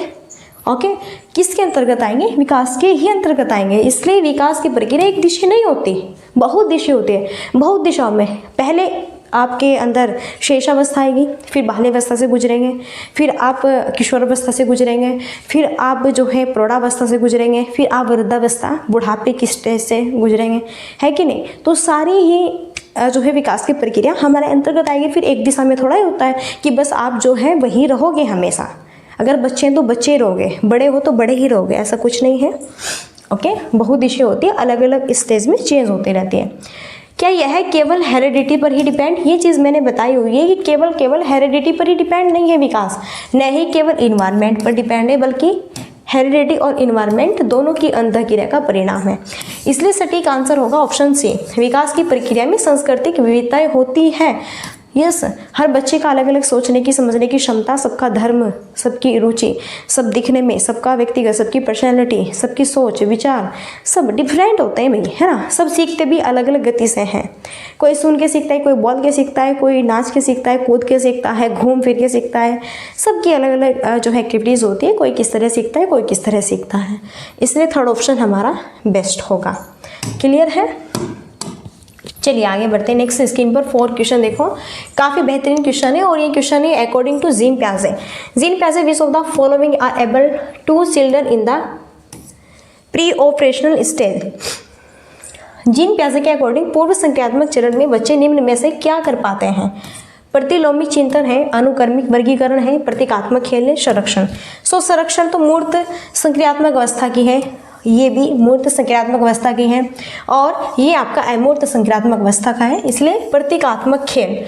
किसके अंतर्गत आएंगे? विकास के ही अंतर्गत आएंगे। इसलिए विकास की प्रक्रिया एक दिशा नहीं होती, बहुत दिशा होती है। बहुत दिशाओं में पहले आपके अंदर शेषावस्था आएगी, फिर बाल्यावस्था से गुजरेंगे, फिर आप किशोरावस्था से गुजरेंगे, फिर आप जो है प्रौढ़ावस्था से गुजरेंगे, फिर आप वृद्धावस्था, बुढ़ापे की स्टेज से गुजरेंगे, है कि नहीं? तो सारी ही जो है विकास की प्रक्रिया हमारे अंतर्गत आएगी। फिर एक दिशा में थोड़ा ही होता है कि बस आप जो है वही रहोगे हमेशा। अगर बच्चे हैं तो बच्चे ही रहोगे, बड़े हो तो बड़े ही रहोगे, ऐसा कुछ नहीं है। ओके, बहुदिशीय होती है, अलग अलग स्टेज में चेंज होती रहती है। क्या यह केवल हेरिडिटी पर ही डिपेंड? ये चीज़ मैंने बताई हुई है कि केवल हेरिडिटी पर ही डिपेंड नहीं है विकास, न ही केवल इन्वायरमेंट पर डिपेंड है, बल्कि हेरिडिटी और इन्वायरमेंट दोनों की अंतःक्रिया का परिणाम है। इसलिए सटीक आंसर होगा ऑप्शन सी, विकास की प्रक्रिया में सांस्कृतिक विविधताएं होती हैं। यस, हर बच्चे का अलग अलग सोचने की, समझने की क्षमता, सबका धर्म, सबकी रुचि, सब दिखने में, सबका व्यक्तिगत, सबकी पर्सनैलिटी, सबकी सोच विचार सब डिफरेंट होते हैं भाई, है ना। सब सीखते भी अलग अलग गति से हैं। कोई सुन के सीखता है, कोई बोल के सीखता है, कोई नाच के सीखता है, कूद के सीखता है, घूम फिर के सीखता है। सबकी अलग अलग जो है एक्टिविटीज़ होती है, कोई किस तरह सीखता है, कोई किस तरह सीखता है। इसलिए थर्ड ऑप्शन हमारा बेस्ट होगा। क्लियर है? चलिए आगे बढ़ते हैं। नेक्स्ट स्क्रीन पर 4 क्वेश्चन देखो, काफ़ी बेहतरीन क्वेश्चन है और ये क्वेश्चन है अकॉर्डिंग टू जीन पियाजे। जीन पियाजे which of the following are able to children in the preoperational stage. Jean पियाजे के अकॉर्डिंग पूर्व संक्रियात्मक चरण में बच्चे निम्न में से क्या कर पाते हैं? प्रतिलोमिक चिंतन है, अनुक्रमिक वर्गीकरण है, प्रतीकात्मक खेल है, संरक्षण। संरक्षण तो मूर्त संक्रियात्मक अवस्था की है, ये भी मूर्त संक्रियात्मक अवस्था की है, और ये आपका अमूर्त संक्रियात्मक अवस्था का है। इसलिए प्रतीकात्मक खेल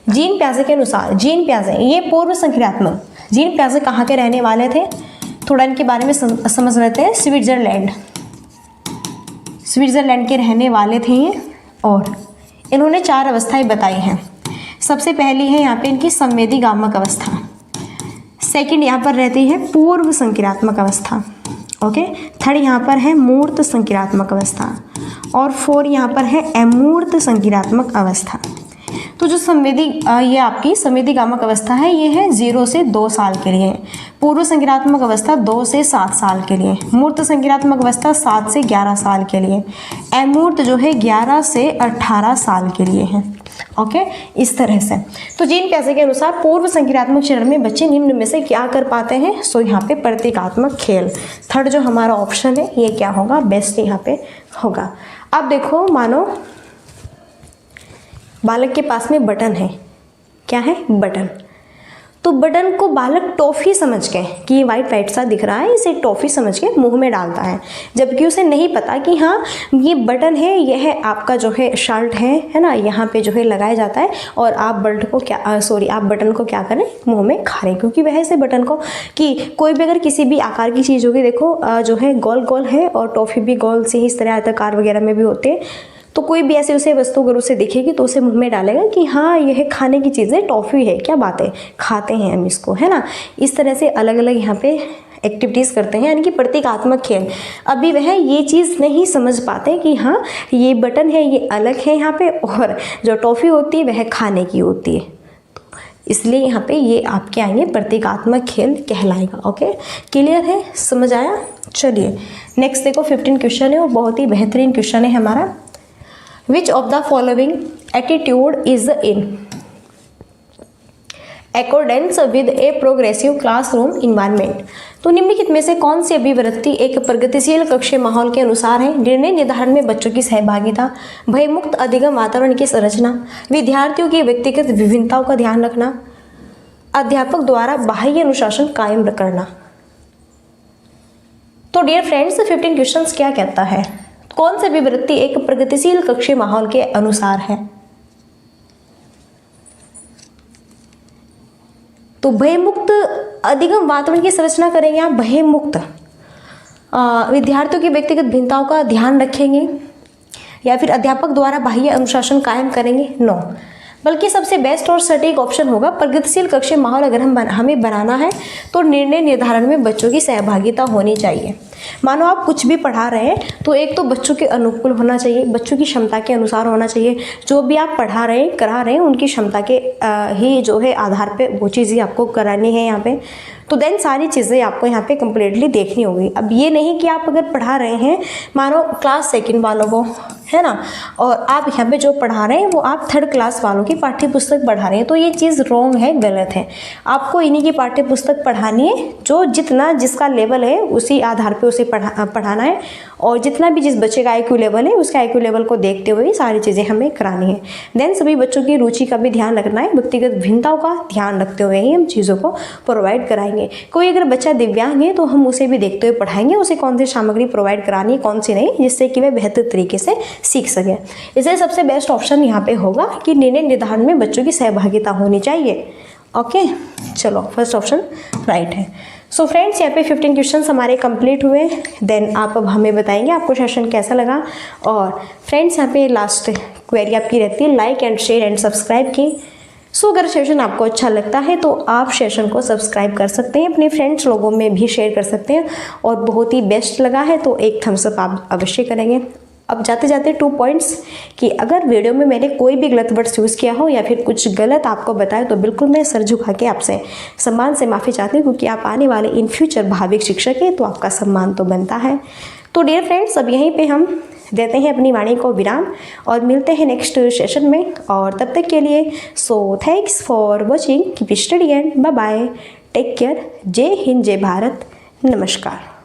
जीन पियाजे के अनुसार, जीन पियाजे ये पूर्व संक्रियात्मक, जीन पियाजे कहाँ के रहने वाले थे? थोड़ा इनके बारे में समझ लेते हैं। स्विट्जरलैंड के रहने वाले थे ये, और इन्होंने 4 अवस्थाएं बताई हैं। सबसे पहली है यहाँ पे इनकी संवेदीगामक अवस्था, सेकंड यहाँ पर रहती है पूर्व संक्रियात्मक अवस्था, ओके। थर्ड यहाँ पर है मूर्त संक्रियात्मक अवस्था, और 4 यहाँ पर है अमूर्त संक्रियात्मक अवस्था। तो जो ये आपकी संवेदीगामक अवस्था है, ये है 0 से 2 साल के लिए। पूर्व संक्रियात्मक अवस्था 2 से 7 साल के लिए। मूर्त संक्रियात्मक अवस्था 7 से 11 साल के लिए। अमूर्त जो है 11 से 18 साल के लिए है, ओके। इस तरह से तो जीन पियाजे के अनुसार पूर्व संक्रियात्मक चरण में बच्चे निम्न में से क्या कर पाते हैं? सो यहाँ पे प्रतीकात्मक खेल, थर्ड जो हमारा ऑप्शन है ये क्या होगा? बेस्ट यहाँ पे होगा। अब देखो, मानो बालक के पास में बटन है, क्या है? बटन। तो बटन को बालक टॉफ़ी समझ के, कि ये वाइट वाइट सा दिख रहा है, इसे टॉफ़ी समझ के मुंह में डालता है, जबकि उसे नहीं पता कि हाँ ये बटन है, यह आपका जो है शर्ट है ना, यहाँ पे जो है लगाया जाता है, और आप आप बटन को क्या करें? मुंह में खा रहे, क्योंकि वह से बटन को, कि कोई भी अगर किसी भी आकार की चीज़ होगी, देखो जो है गोल गोल है, और टॉफ़ी भी गोल से ही इस तरह आयताकार वगैरह में भी होते हैं। तो कोई भी ऐसे उसे वस्तु अगर उसे दिखेगी तो उसे मुंह में डालेगा कि हाँ यह खाने की चीज़ है, टॉफ़ी है, क्या बात है, खाते हैं हम इसको, है ना। इस तरह से अलग अलग यहाँ पे एक्टिविटीज़ करते हैं, यानी कि प्रतीकात्मक खेल। अभी वह ये चीज़ नहीं समझ पाते कि हाँ ये बटन है, ये अलग है यहाँ पे, और जो टॉफ़ी होती है वह खाने की होती है। इसलिए यहाँ पे ये आपके आएंगे प्रतीकात्मक खेल कहलाएगा, ओके। क्लियर है? समझ आया? चलिए नेक्स्ट देखो, 15 क्वेश्चन है और बहुत ही बेहतरीन क्वेश्चन है हमारा। Which of the following attitude is in accordance with a progressive classroom environment? तो निम्नलिखित में से कौन सी अभिव्यक्ति एक प्रगतिशील कक्षीय माहौल के अनुसार है? निर्णय निर्धारण में बच्चों की सहभागिता, भयमुक्त अधिगम वातावरण की संरचना, विद्यार्थियों की व्यक्तिगत विभिन्नताओं का ध्यान रखना, अध्यापक द्वारा बाह्य अनुशासन कायम करना। तो डियर फ्रेंड्स 15 क्वेश्चंस क्या कहता है, कौन सी विवृत्ति एक प्रगतिशील कक्षीय माहौल के अनुसार है। तो भयमुक्त अधिगम वातावरण की संरचना करेंगे आप, भयमुक्त विद्यार्थियों की व्यक्तिगत भिन्नताओं का ध्यान रखेंगे, या फिर अध्यापक द्वारा बाह्य अनुशासन कायम करेंगे, नो, बल्कि सबसे बेस्ट और सटीक ऑप्शन होगा प्रगतिशील कक्षीय माहौल अगर हमें बनाना है तो निर्णय निर्धारण में बच्चों की सहभागिता होनी चाहिए। मानो आप कुछ भी पढ़ा रहे हैं तो एक तो बच्चों के अनुकूल होना चाहिए, बच्चों की क्षमता के अनुसार होना चाहिए। जो भी आप पढ़ा रहे हैं करा रहे हैं उनकी क्षमता के ही जो है आधार पे वो चीज़ें आपको करानी है यहाँ पे। तो देन सारी चीज़ें आपको यहाँ पे कम्प्लीटली देखनी होगी। अब ये नहीं कि आप अगर पढ़ा रहे हैं मानो क्लास सेकंड वालों को, है ना, और आप यहाँ पे जो पढ़ा रहे हैं वो आप थर्ड क्लास वालों की पाठ्य पुस्तक पढ़ा रहे हैं, तो ये चीज़ रॉन्ग है, गलत है। आपको इन्हीं की पाठ्य पुस्तक पढ़ानी है, जो जितना जिसका लेवल है उसी आधार पे उसे पढ़ाना है, और जितना भी जिस बच्चे का IQ लेवल है उसके IQ लेवल को देखते हुए सारी चीज़ें हमें करानी है। देन सभी बच्चों की रुचि का भी ध्यान रखना है, व्यक्तिगत भिन्नताओं का ध्यान रखते हुए ही हम चीज़ों को प्रोवाइड कराएंगे। कोई अगर बच्चा दिव्यांग है तो हम उसे भी देखते हुए पढ़ाएंगे, उसे कौन सी सामग्री प्रोवाइड करानी है कौन सी नहीं, जिससे कि वह बेहतर तरीके से सीख सके। इसलिए सबसे बेस्ट ऑप्शन यहाँ पे होगा कि निर्णय निर्धारण में बच्चों की सहभागिता होनी चाहिए। ओके, चलो फर्स्ट ऑप्शन राइट है। सो फ्रेंड्स यहाँ पे 15 क्वेश्चंस हमारे कंप्लीट हुए। देन आप अब हमें बताएंगे आपको सेशन कैसा लगा। और फ्रेंड्स यहाँ पे लास्ट क्वेरी आपकी रहती है like and share and subscribe की। सो अगर सेशन आपको अच्छा लगता है तो आप सेशन को सब्सक्राइब कर सकते हैं, अपने फ्रेंड्स लोगों में भी शेयर कर सकते हैं, और बहुत ही बेस्ट लगा है तो एक थम्स अप आप अवश्य करेंगे। अब जाते जाते 2 पॉइंट्स कि अगर वीडियो में मैंने कोई भी गलत वर्ड्स यूज़ किया हो या फिर कुछ गलत आपको बताया तो बिल्कुल मैं सर झुका के आपसे सम्मान से माफ़ी चाहती हूँ, क्योंकि आप आने वाले इन फ्यूचर भाविक शिक्षक हैं तो आपका सम्मान तो बनता है। तो डियर फ्रेंड्स अब यहीं पे हम देते हैं अपनी वाणी को विराम और मिलते हैं नेक्स्ट सेशन में, और तब तक के लिए so thanks for watching, keep study and bye bye, take care, जय हिंद जय भारत, नमस्कार।